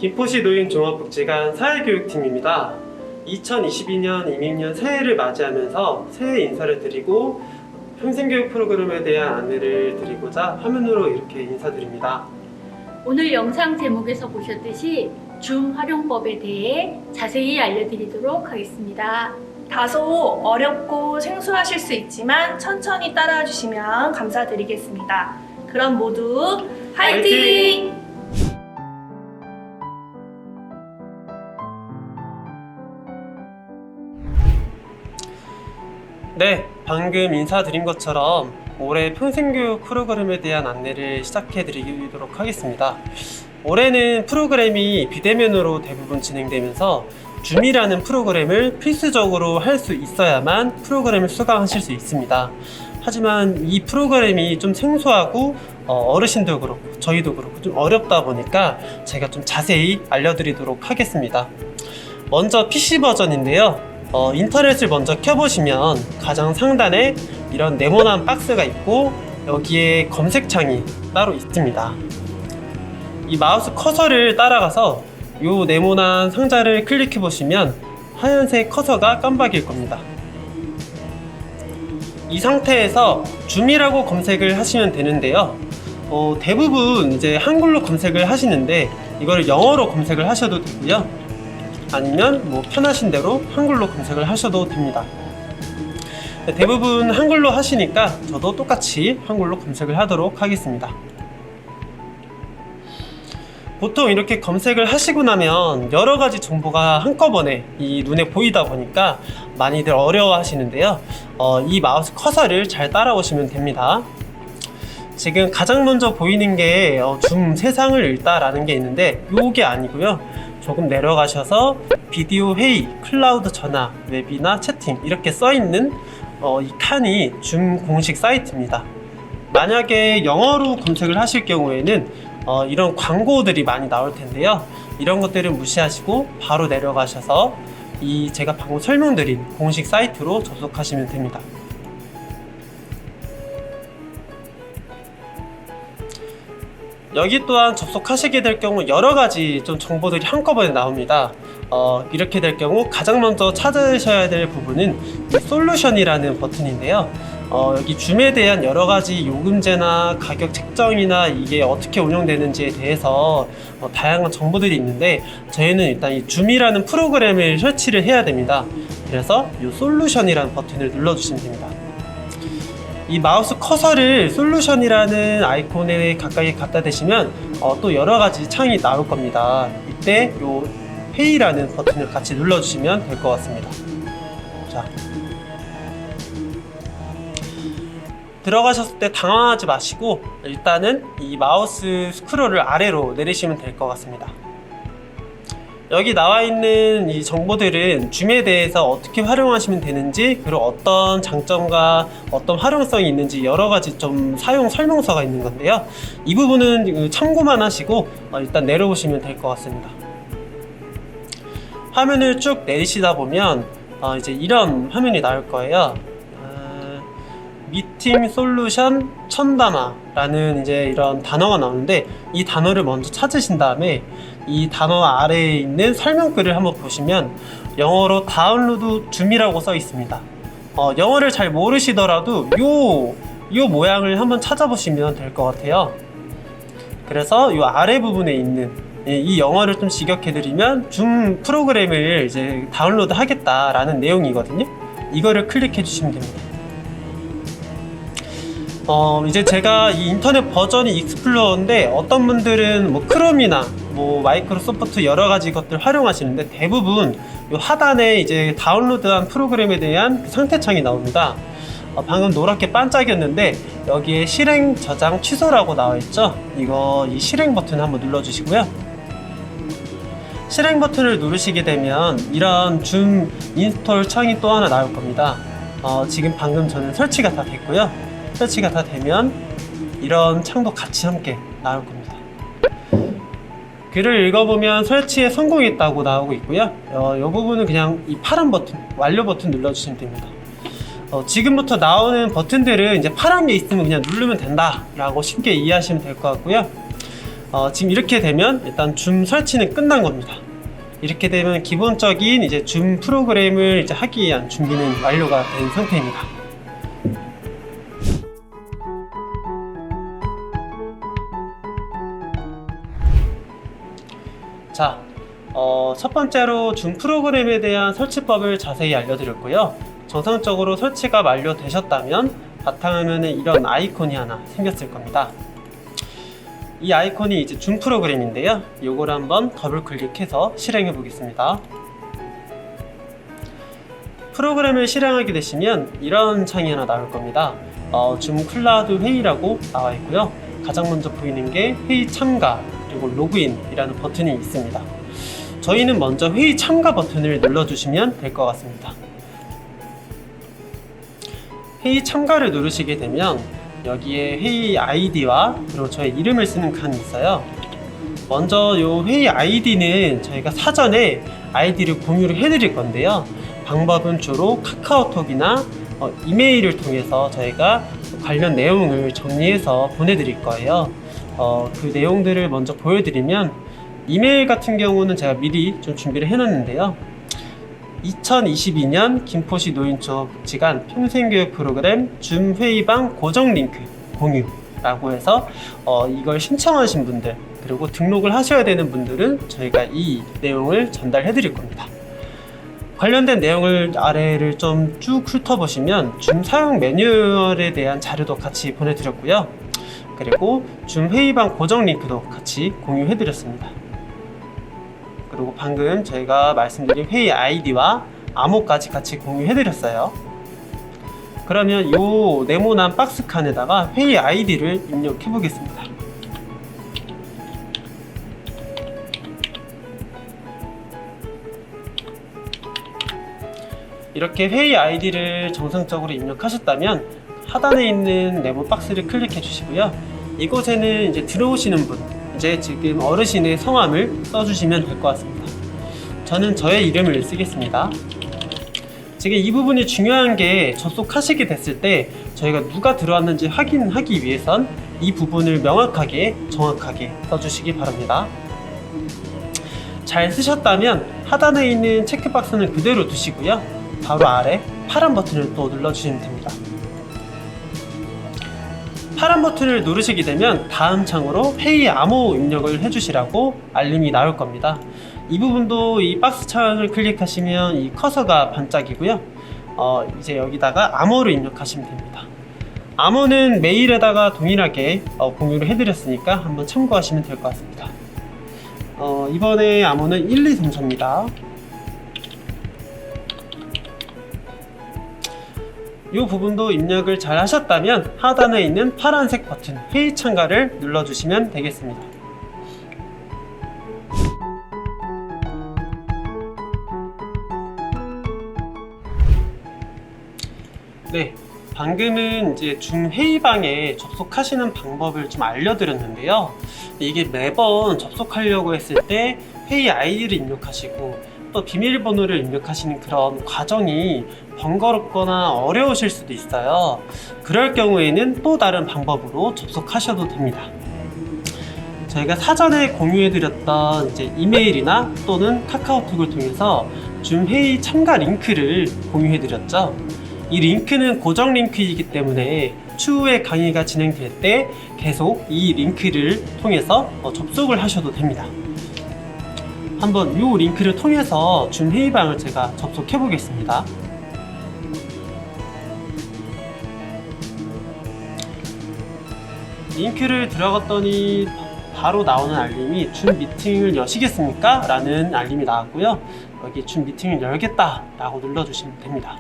김포시 노인 종합복지관 사회교육팀입니다. 2022년 임익년 새해를 맞이하면서 새해 인사를 드리고 평생교육 프로그램에 대한 안내를 드리고자 화면으로 이렇게 인사드립니다. 오늘 영상 제목에서 보셨듯이 줌 활용법에 대해 자세히 알려드리도록 하겠습니다. 다소 어렵고 생소하실 수 있지만 천천히 따라와 주시면 감사드리겠습니다. 그럼 모두 화이팅! 네, 방금 인사드린 것처럼 올해 평생교육 프로그램에 대한 안내를 시작해 드리도록 하겠습니다. 올해는 프로그램이 비대면으로 대부분 진행되면서 줌이라는 프로그램을 필수적으로 할 수 있어야만 프로그램을 수강하실 수 있습니다. 하지만 이 프로그램이 좀 생소하고 어르신도 그렇고 저희도 그렇고 좀 어렵다 보니까 제가 좀 자세히 알려드리도록 하겠습니다. 먼저 PC 버전인데요. 인터넷을 먼저 켜보시면 가장 상단에 이런 네모난 박스가 있고 여기에 검색창이 따로 있습니다. 이 마우스 커서를 따라가서 이 네모난 상자를 클릭해 보시면 하얀색 커서가 깜박일 겁니다. 이 상태에서 줌이라고 검색을 하시면 되는데요. 대부분 이제 한글로 검색을 하시는데 이거를 영어로 검색을 하셔도 되고요. 아니면 뭐 편하신 대로 한글로 검색을 하셔도 됩니다. 대부분 한글로 하시니까 저도 똑같이 한글로 검색을 하도록 하겠습니다. 보통 이렇게 검색을 하시고 나면 여러 가지 정보가 한꺼번에 이 눈에 보이다 보니까 많이들 어려워 하시는데요. 이 마우스 커서를 잘 따라오시면 됩니다. 지금 가장 먼저 보이는 게 줌 세상을 읽다라는 게 있는데 이게 아니고요. 조금 내려가셔서 비디오 회의, 클라우드 전화, 웹이나 채팅 이렇게 써있는 이 칸이 줌 공식 사이트입니다. 만약에 영어로 검색을 하실 경우에는 이런 광고들이 많이 나올 텐데요. 이런 것들은 무시하시고 바로 내려가셔서 이 제가 방금 설명드린 공식 사이트로 접속하시면 됩니다. 여기 또한 접속하시게 될 경우 여러 가지 좀 정보들이 한꺼번에 나옵니다. 이렇게 될 경우 가장 먼저 찾으셔야 될 부분은 이 솔루션이라는 버튼인데요. 여기 줌에 대한 여러 가지 요금제나 가격 책정이나 이게 어떻게 운영되는지에 대해서 다양한 정보들이 있는데 저희는 일단 이 줌이라는 프로그램을 설치를 해야 됩니다. 그래서 이 솔루션이라는 버튼을 눌러주시면 됩니다. 이 마우스 커서를 솔루션이라는 아이콘에 가까이 갖다 대시면 또 여러 가지 창이 나올 겁니다. 이때 이 회의라는 버튼을 같이 눌러주시면 될 것 같습니다. 자, 들어가셨을 때 당황하지 마시고 일단은 이 마우스 스크롤을 아래로 내리시면 될 것 같습니다. 여기 나와 있는 이 정보들은 줌에 대해서 어떻게 활용하시면 되는지 그리고 어떤 장점과 어떤 활용성이 있는지 여러 가지 좀 사용 설명서가 있는 건데요. 이 부분은 참고만 하시고 일단 내려오시면 될 것 같습니다. 화면을 쭉 내리시다 보면 이제 이런 화면이 나올 거예요. 미팅 솔루션 천담화라는 이제 이런 단어가 나오는데 이 단어를 먼저 찾으신 다음에 이 단어 아래에 있는 설명글을 한번 보시면 영어로 다운로드 줌이라고 써 있습니다. 영어를 잘 모르시더라도 요 모양을 한번 찾아보시면 될 것 같아요. 그래서 이 아래 부분에 있는 이 영어를 좀 직역해드리면 줌 프로그램을 이제 다운로드 하겠다라는 내용이거든요. 이거를 클릭해 주시면 됩니다. 이제 제가 이 인터넷 버전이 익스플로어인데 어떤 분들은 뭐 크롬이나 뭐 마이크로소프트 여러 가지 것들 활용하시는데 대부분 요 하단에 이제 다운로드한 프로그램에 대한 그 상태창이 나옵니다. 방금 노랗게 반짝였는데 여기에 실행 저장 취소라고 나와 있죠. 이 실행 버튼 한번 눌러 주시고요. 실행 버튼을 누르시게 되면 이런 줌 인스톨 창이 또 하나 나올 겁니다. 지금 방금 저는 설치가 다 됐고요. 설치가 다 되면 이런 창도 같이 함께 나올 겁니다. 글을 읽어보면 설치에 성공했다고 나오고 있고요. 이 부분은 그냥 이 파란 버튼, 완료 버튼 눌러주시면 됩니다. 지금부터 나오는 버튼들은 이제 파란 게 있으면 그냥 누르면 된다 라고 쉽게 이해하시면 될 것 같고요. 지금 이렇게 되면 일단 줌 설치는 끝난 겁니다. 이렇게 되면 기본적인 이제 줌 프로그램을 이제 하기 위한 준비는 완료가 된 상태입니다. 자, 첫 번째로 줌 프로그램에 대한 설치법을 자세히 알려드렸고요. 정상적으로 설치가 완료되셨다면 바탕화면에 이런 아이콘이 하나 생겼을 겁니다. 이 아이콘이 이제 줌 프로그램인데요. 이걸 한번 더블 클릭해서 실행해 보겠습니다. 프로그램을 실행하게 되시면 이런 창이 하나 나올 겁니다. 줌 클라우드 회의라고 나와 있고요. 가장 먼저 보이는 게 회의 참가 그리고 로그인이라는 버튼이 있습니다. 저희는 먼저 회의 참가 버튼을 눌러주시면 될 것 같습니다. 회의 참가를 누르시게 되면 여기에 회의 아이디와 그리고 저의 이름을 쓰는 칸이 있어요. 먼저 이 회의 아이디는 저희가 사전에 아이디를 공유를 해드릴 건데요. 방법은 주로 카카오톡이나 이메일을 통해서 저희가 관련 내용을 정리해서 보내드릴 거예요. 그 내용들을 먼저 보여드리면 이메일 같은 경우는 제가 미리 좀 준비를 해놨는데요. 2022년 김포시 노인초복지관 평생교육 프로그램 줌 회의방 고정 링크 공유라고 해서 이걸 신청하신 분들 그리고 등록을 하셔야 되는 분들은 저희가 이 내용을 전달해 드릴 겁니다. 관련된 내용을 아래를 좀 쭉 훑어보시면 줌 사용 매뉴얼에 대한 자료도 같이 보내드렸고요. 그리고 줌 회의방 고정 링크도 같이 공유해 드렸습니다. 그리고 방금 저희가 말씀드린 회의 아이디와 암호까지 같이 공유해 드렸어요. 그러면 이 네모난 박스 칸에다가 회의 아이디를 입력해 보겠습니다. 이렇게 회의 아이디를 정상적으로 입력하셨다면 하단에 있는 네모 박스를 클릭해 주시고요. 이곳에는 이제 들어오시는 분, 이제 지금 어르신의 성함을 써주시면 될 것 같습니다. 저는 저의 이름을 쓰겠습니다. 지금 이 부분이 중요한 게 접속하시게 됐을 때 저희가 누가 들어왔는지 확인하기 위해선 이 부분을 명확하게 정확하게 써주시기 바랍니다. 잘 쓰셨다면 하단에 있는 체크박스는 그대로 두시고요. 바로 아래 파란 버튼을 또 눌러주시면 됩니다. 파란 버튼을 누르시게 되면 다음 창으로 회의 암호 입력을 해주시라고 알림이 나올 겁니다. 이 부분도 이 박스 창을 클릭하시면 이 커서가 반짝이고요. 이제 여기다가 암호를 입력하시면 됩니다. 암호는 메일에다가 동일하게 공유를 해드렸으니까 한번 참고하시면 될 것 같습니다. 이번에 암호는 1234입니다. 이 부분도 입력을 잘 하셨다면 하단에 있는 파란색 버튼 회의 참가를 눌러주시면 되겠습니다. 네, 방금은 이제 줌 회의방에 접속하시는 방법을 좀 알려드렸는데요. 이게 매번 접속하려고 했을 때 회의 아이디를 입력하시고 또 비밀번호를 입력하시는 그런 과정이 번거롭거나 어려우실 수도 있어요. 그럴 경우에는 또 다른 방법으로 접속하셔도 됩니다. 저희가 사전에 공유해드렸던 이제 이메일이나 또는 카카오톡을 통해서 줌 회의 참가 링크를 공유해드렸죠. 이 링크는 고정 링크이기 때문에 추후에 강의가 진행될 때 계속 이 링크를 통해서 접속을 하셔도 됩니다. 한번 이 링크를 통해서 줌 회의방을 제가 접속해 보겠습니다. 링크를 들어갔더니 바로 나오는 알림이 줌 미팅을 여시겠습니까? 라는 알림이 나왔고요. 여기 줌 미팅을 열겠다 라고 눌러주시면 됩니다.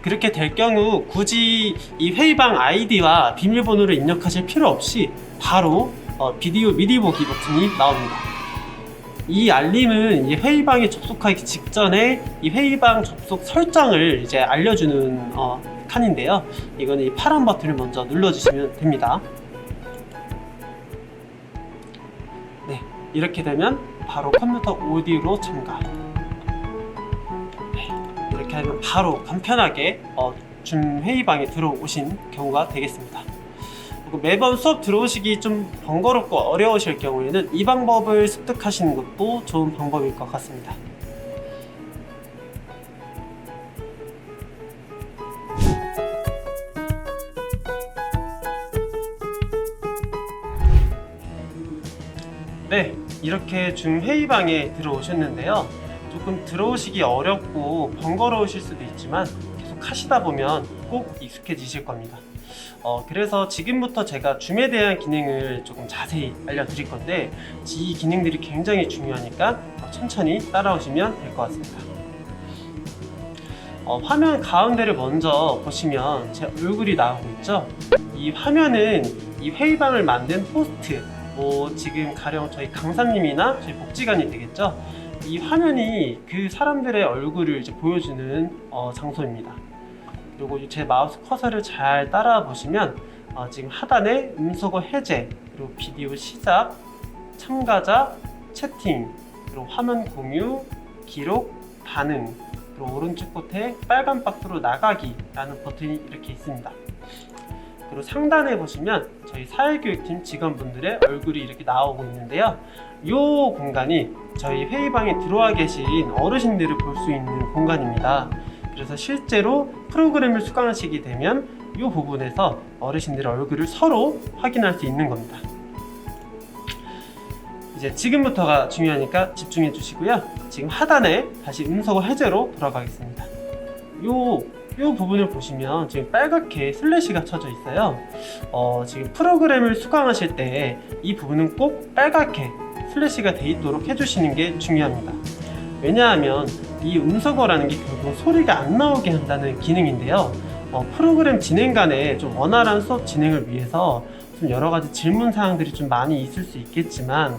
그렇게 될 경우 굳이 이 회의방 아이디와 비밀번호를 입력하실 필요 없이 바로 비디오 미리 보기 버튼이 나옵니다. 이 알림은 이 회의방에 접속하기 직전에 이 회의방 접속 설정을 이제 알려주는 칸인데요. 이거는 이 파란 버튼을 먼저 눌러주시면 됩니다. 네, 이렇게 되면 바로 컴퓨터 오디오로 참가. 네, 이렇게 하면 바로 간편하게 줌 회의방에 들어오신 경우가 되겠습니다. 그리고 매번 수업 들어오시기 좀 번거롭고 어려우실 경우에는 이 방법을 습득하시는 것도 좋은 방법일 것 같습니다. 네, 이렇게 줌 회의방에 들어오셨는데요. 조금 들어오시기 어렵고 번거로우실 수도 있지만 계속 하시다 보면 꼭 익숙해지실 겁니다. 그래서 지금부터 제가 줌에 대한 기능을 조금 자세히 알려드릴 건데 이 기능들이 굉장히 중요하니까 천천히 따라오시면 될 것 같습니다. 화면 가운데를 먼저 보시면 제 얼굴이 나오고 있죠. 이 화면은 이 회의방을 만든 호스트, 지금 가령 저희 강사님이나 저희 복지관이 되겠죠. 이 화면이 그 사람들의 얼굴을 이제 보여주는 장소입니다. 그리고 제 마우스 커서를 잘 따라 보시면 지금 하단에 음소거 해제, 그리고 비디오 시작, 참가자, 채팅, 그리고 화면 공유, 기록, 반응, 그리고 오른쪽 끝에 빨간 박스로 나가기라는 버튼이 이렇게 있습니다. 그리고 상단에 보시면 저희 사회교육팀 직원분들의 얼굴이 이렇게 나오고 있는데요. 이 공간이 저희 회의방에 들어와 계신 어르신들을 볼 수 있는 공간입니다. 그래서 실제로 프로그램을 수강하시게 되면 이 부분에서 어르신들의 얼굴을 서로 확인할 수 있는 겁니다. 이제 지금부터가 중요하니까 집중해 주시고요. 지금 하단에 다시 음소거 해제로 돌아가겠습니다. 이 부분을 보시면 지금 빨갛게 슬래시가 쳐져 있어요. 지금 프로그램을 수강하실 때 이 부분은 꼭 빨갛게 슬래시가 돼 있도록 해주시는 게 중요합니다. 왜냐하면 이 음소거라는 게 결국 소리가 안 나오게 한다는 기능인데요. 프로그램 진행 간에 좀 원활한 수업 진행을 위해서 좀 여러 가지 질문 사항들이 좀 많이 있을 수 있겠지만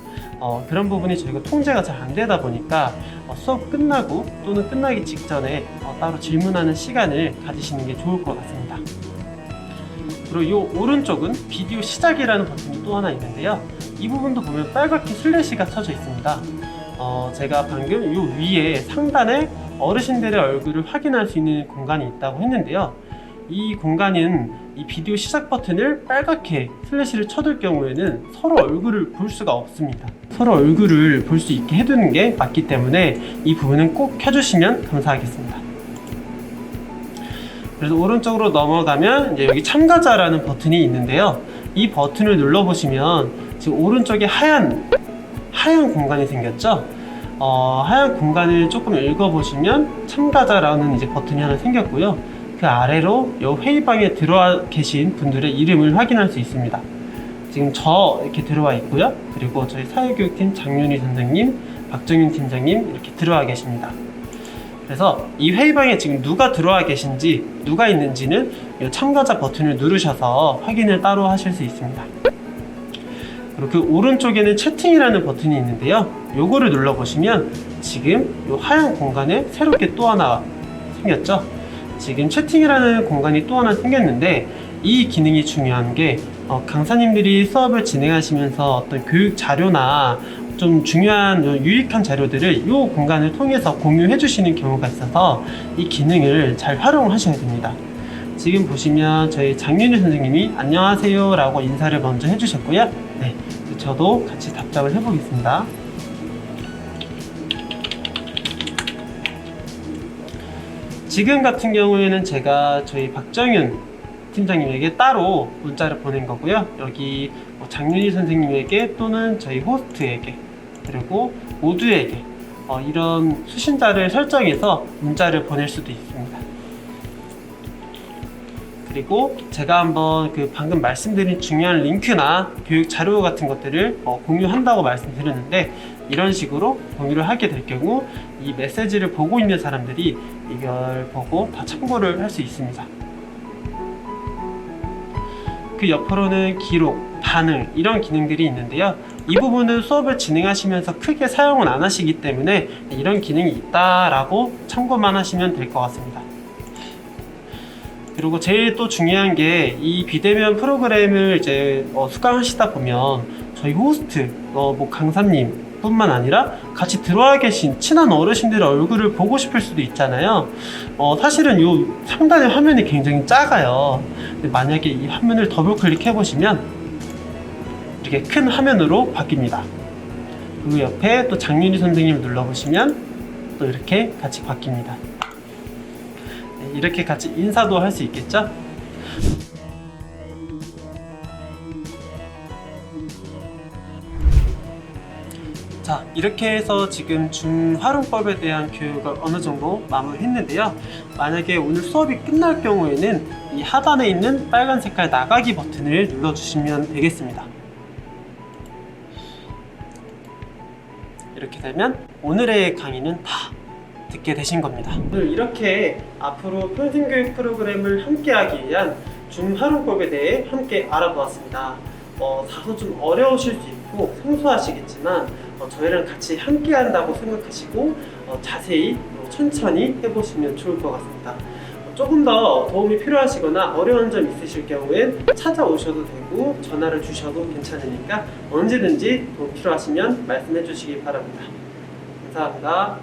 그런 부분이 저희가 통제가 잘 안 되다 보니까 수업 끝나고 또는 끝나기 직전에 따로 질문하는 시간을 가지시는 게 좋을 것 같습니다. 그리고 이 오른쪽은 비디오 시작이라는 버튼이 또 하나 있는데요. 이 부분도 보면 빨갛게 슬래시가 쳐져 있습니다. 제가 방금 이 위에 상단에 어르신들의 얼굴을 확인할 수 있는 공간이 있다고 했는데요. 이 공간은 이 비디오 시작 버튼을 빨갛게 슬래시를 쳐둘 경우에는 서로 얼굴을 볼 수가 없습니다. 서로 얼굴을 볼 수 있게 해두는 게 맞기 때문에 이 부분은 꼭 켜주시면 감사하겠습니다. 그래서 오른쪽으로 넘어가면 이제 여기 참가자라는 버튼이 있는데요. 이 버튼을 눌러보시면 지금 오른쪽에 하얀 공간이 생겼죠. 하얀 공간을 조금 읽어보시면 참가자라는 이제 버튼이 하나 생겼고요. 그 아래로 이 회의방에 들어와 계신 분들의 이름을 확인할 수 있습니다. 지금 저 이렇게 들어와 있고요. 그리고 저희 사회교육팀 장윤희 선생님, 박정윤 팀장님 이렇게 들어와 계십니다. 그래서 이 회의방에 지금 누가 들어와 계신지, 누가 있는지는 이 참가자 버튼을 누르셔서 확인을 따로 하실 수 있습니다. 그리고 그 오른쪽에는 채팅이라는 버튼이 있는데요. 요거를 눌러보시면 지금 이 하얀 공간에 새롭게 또 하나 생겼죠. 지금 채팅이라는 공간이 또 하나 생겼는데 이 기능이 중요한 게 강사님들이 수업을 진행하시면서 어떤 교육 자료나 좀 중요한 유익한 자료들을 이 공간을 통해서 공유해 주시는 경우가 있어서 이 기능을 잘 활용하셔야 됩니다. 지금 보시면 저희 장윤희 선생님이 안녕하세요 라고 인사를 먼저 해주셨고요. 네, 저도 같이 답장을 해보겠습니다. 지금 같은 경우에는 제가 저희 박정윤 팀장님에게 따로 문자를 보낸 거고요. 여기 장윤희 선생님에게 또는 저희 호스트에게 그리고 모두에게 이런 수신자를 설정해서 문자를 보낼 수도 있습니다. 그리고 제가 한번 그 방금 말씀드린 중요한 링크나 교육 자료 같은 것들을 공유한다고 말씀드렸는데 이런 식으로 공유를 하게 될 경우 이 메시지를 보고 있는 사람들이 이걸 보고 다 참고를 할 수 있습니다. 그 옆으로는 기록, 반응 이런 기능들이 있는데요. 이 부분은 수업을 진행하시면서 크게 사용은 안 하시기 때문에 이런 기능이 있다라고 참고만 하시면 될 것 같습니다. 그리고 제일 또 중요한 게 이 비대면 프로그램을 이제 수강하시다 보면 저희 호스트, 강사님 뿐만 아니라 같이 들어와 계신 친한 어르신들의 얼굴을 보고 싶을 수도 있잖아요. 사실은 이 상단의 화면이 굉장히 작아요. 근데 만약에 이 화면을 더블 클릭해 보시면 이렇게 큰 화면으로 바뀝니다. 그 옆에 또 장윤희 선생님을 눌러보시면 또 이렇게 같이 바뀝니다. 네, 이렇게 같이 인사도 할 수 있겠죠? 자, 이렇게 해서 지금 줌 활용법에 대한 교육을 어느 정도 마무리했는데요. 만약에 오늘 수업이 끝날 경우에는 이 하단에 있는 빨간 색깔 나가기 버튼을 눌러주시면 되겠습니다. 이렇게 되면 오늘의 강의는 다 듣게 되신 겁니다. 오늘 이렇게 앞으로 평생교육 프로그램을 함께하기 위한 줌 활용법에 대해 함께 알아보았습니다. 다소 좀 어려우실 수 있고 생소하시겠지만 저희랑 같이 함께 한다고 생각하시고 자세히 천천히 해보시면 좋을 것 같습니다. 조금 더 도움이 필요하시거나 어려운 점 있으실 경우엔 찾아오셔도 되고 전화를 주셔도 괜찮으니까 언제든지 도움 필요하시면 말씀해 주시기 바랍니다. 감사합니다.